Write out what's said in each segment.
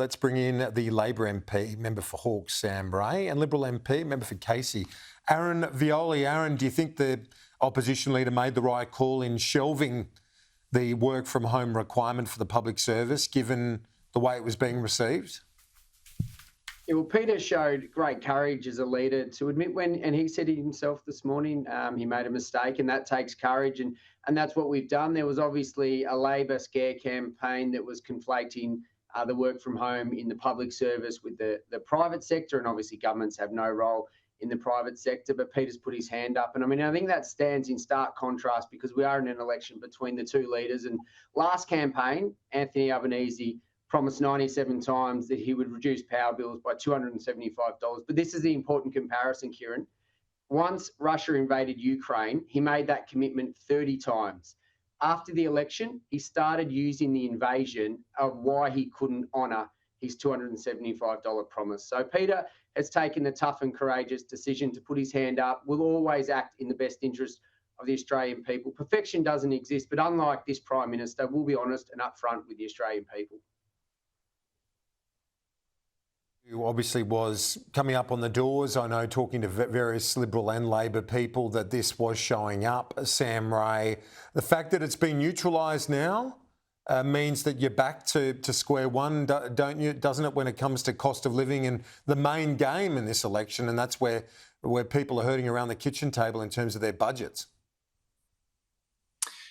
Let's bring in the Labor MP, member for Hawke's, Sam Ray, and Liberal MP, member for Casey, Aaron Violi. Aaron, do you think the opposition leader made the right call in shelving the work from home requirement for the public service, given the way it was being received? Yeah, well, Peter showed great courage as a leader to admit and he said it himself this morning, he made a mistake, and that takes courage, and that's what we've done. There was obviously a Labor scare campaign that was conflating the work from home in the public service with the private sector, and obviously governments have no role in the private sector, but Peter's put his hand up. And I mean, I think that stands in stark contrast because we are in an election between the two leaders. And last campaign, Anthony Albanese promised 97 times that he would reduce power bills by $275. But this is the important comparison, Kieran. Once Russia invaded Ukraine, he made that commitment 30 times. After the election, he started using the invasion of why he couldn't honour his $275 promise. So Peter has taken the tough and courageous decision to put his hand up. Will always act in the best interest of the Australian people. Perfection doesn't exist, but unlike this Prime Minister, we'll be honest and upfront with the Australian people. Who obviously was coming up on the doors, I know, talking to various Liberal and Labor people, that this was showing up. Sam Ray, the fact that it's been neutralised now means that you're back to square one, don't you? Doesn't it, when it comes to cost of living and the main game in this election? And that's where people are hurting around the kitchen table in terms of their budgets.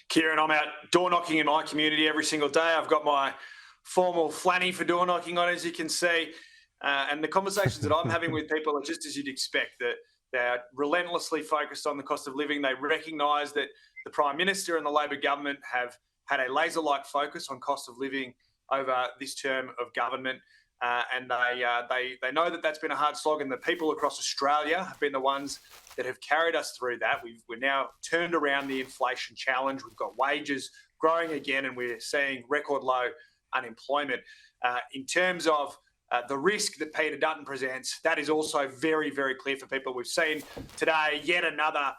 Kieran, I'm out door knocking in my community every single day. I've got my formal flanny for door knocking on, as you can see. And the conversations that I'm having with people are just as you'd expect, that they're relentlessly focused on the cost of living. They recognise that the Prime Minister and the Labor government have had a laser-like focus on cost of living over this term of government. And they know that that's been a hard slog, and the people across Australia have been the ones that have carried us through that. We're now turned around the inflation challenge. We've got wages growing again, and we're seeing record low unemployment. In terms of the risk that Peter Dutton presents, that is also very, very clear for people. We've seen today yet another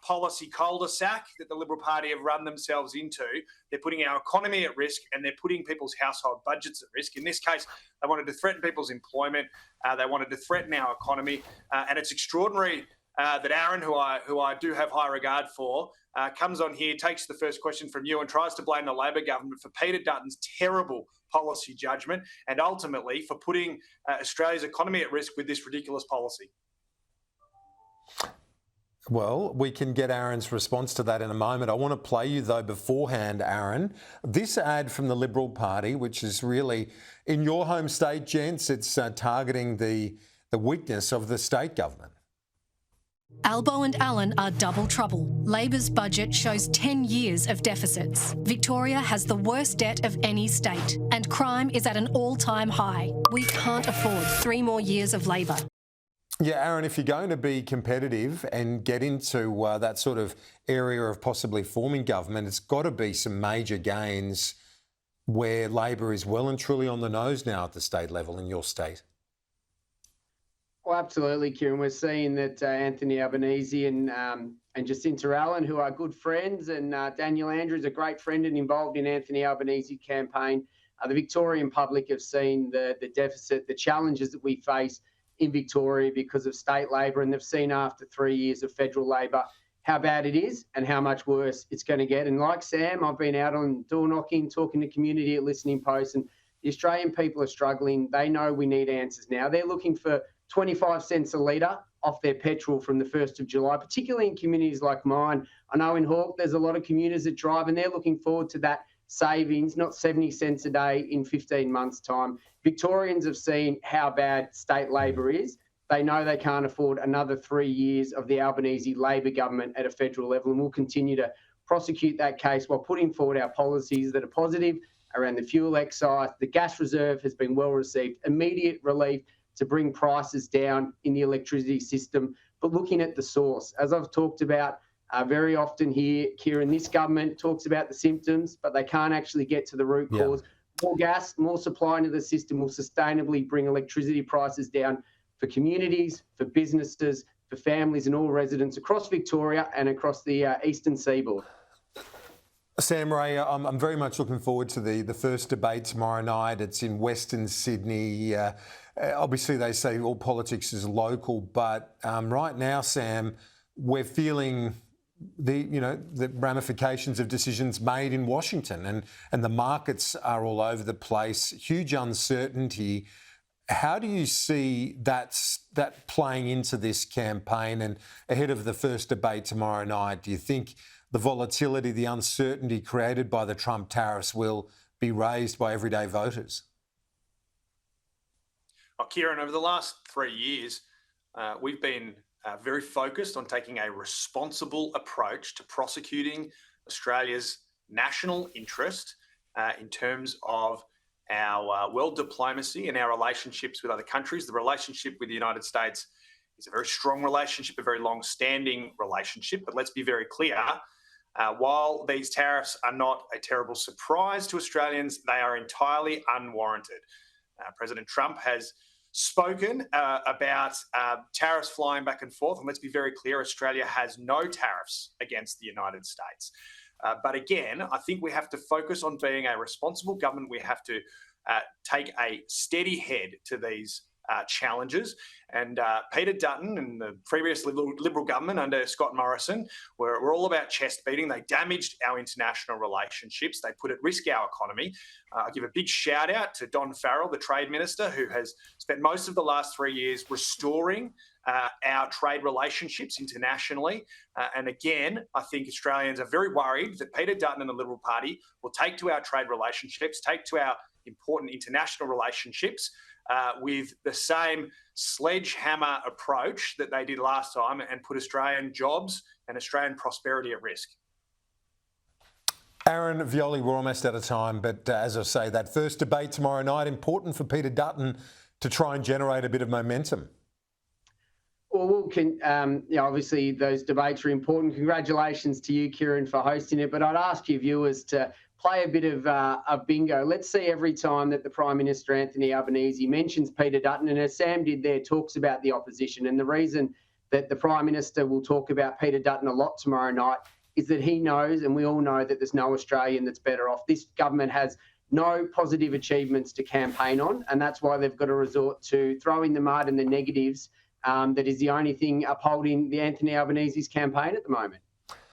policy cul-de-sac that the Liberal Party have run themselves into. They're putting our economy at risk, and they're putting people's household budgets at risk. In this case, they wanted to threaten people's employment. They wanted to threaten our economy. And it's extraordinary that Aaron, who I do have high regard for, comes on here, takes the first question from you and tries to blame the Labor government for Peter Dutton's terrible policy judgment and ultimately for putting Australia's economy at risk with this ridiculous policy. Well, we can get Aaron's response to that in a moment. I want to play you, though, beforehand, Aaron, this ad from the Liberal Party, which is really, in your home state, gents, it's targeting the weakness of the state government. Albo and Allen are double trouble. Labor's budget shows 10 years of deficits. Victoria has the worst debt of any state, and crime is at an all-time high. We can't afford 3 more years of Labor. Yeah, Aaron, if you're going to be competitive and get into that sort of area of possibly forming government, it's got to be some major gains where Labor is well and truly on the nose now at the state level in your state. Well, absolutely, Kieran. We're seeing that Anthony Albanese and Jacinta Allen, who are good friends, and Daniel Andrews, a great friend and involved in Anthony Albanese's campaign. The Victorian public have seen the deficit, the challenges that we face in Victoria because of state Labor, and they've seen after 3 years of federal Labor how bad it is and how much worse it's going to get. And like Sam, I've been out on door knocking, talking to community at listening posts, and the Australian people are struggling. They know we need answers now. They're looking for 25 cents a litre off their petrol from the 1st of July, particularly in communities like mine. I know in Hawke there's a lot of commuters that drive, and they're looking forward to that savings, not 70 cents a day in 15 months' time. Victorians have seen how bad state Labor is. They know they can't afford another 3 years of the Albanese Labor government at a federal level, and we'll continue to prosecute that case while putting forward our policies that are positive around the fuel excise. The gas reserve has been well received, immediate relief to bring prices down in the electricity system, but looking at the source. As I've talked about very often here, Kieran, this government talks about the symptoms, but they can't actually get to the root cause. More gas, more supply into the system will sustainably bring electricity prices down for communities, for businesses, for families, for families and all residents across Victoria and across the eastern seaboard. Sam Ray, I'm very much looking forward to the first debate tomorrow night. It's in Western Sydney. Obviously, they say all politics is local, but right now, Sam, we're feeling the ramifications of decisions made in Washington, and the markets are all over the place. Huge uncertainty. How do you see that playing into this campaign and ahead of the first debate tomorrow night? Do you think the volatility, the uncertainty created by the Trump tariffs will be raised by everyday voters? Oh, Kieran, over the last 3 years, we've been very focused on taking a responsible approach to prosecuting Australia's national interest in terms of our world diplomacy and our relationships with other countries. The relationship with the United States is a very strong relationship, a very long-standing relationship. But let's be very clear, while these tariffs are not a terrible surprise to Australians, they are entirely unwarranted. President Trump has spoken about tariffs flying back and forth. And let's be very clear, Australia has no tariffs against the United States. But again, I think we have to focus on being a responsible government. We have to take a steady head to these challenges. And Peter Dutton and the previous Liberal government under Scott Morrison were all about chest beating. They damaged our international relationships. They put at risk our economy. I give a big shout out to Don Farrell, the Trade Minister, who has spent most of the last 3 years restoring our trade relationships internationally. And again, I think Australians are very worried that Peter Dutton and the Liberal Party will take to our trade relationships, take to our important international relationships with the same sledgehammer approach that they did last time and put Australian jobs and Australian prosperity at risk. Aaron Violi, we're almost out of time, but as I say, that first debate tomorrow night, important for Peter Dutton to try and generate a bit of momentum. Well, obviously those debates are important. Congratulations to you, Kieran, for hosting it. But I'd ask you viewers to play a bit of a bingo. Let's see every time that the Prime Minister Anthony Albanese mentions Peter Dutton, and as Sam did there, talks about the opposition. And the reason that the Prime Minister will talk about Peter Dutton a lot tomorrow night is that he knows, and we all know, that there's no Australian that's better off. This government has no positive achievements to campaign on, and that's why they've got to resort to throwing the mud and the negatives. That is the only thing upholding the Anthony Albanese's campaign at the moment.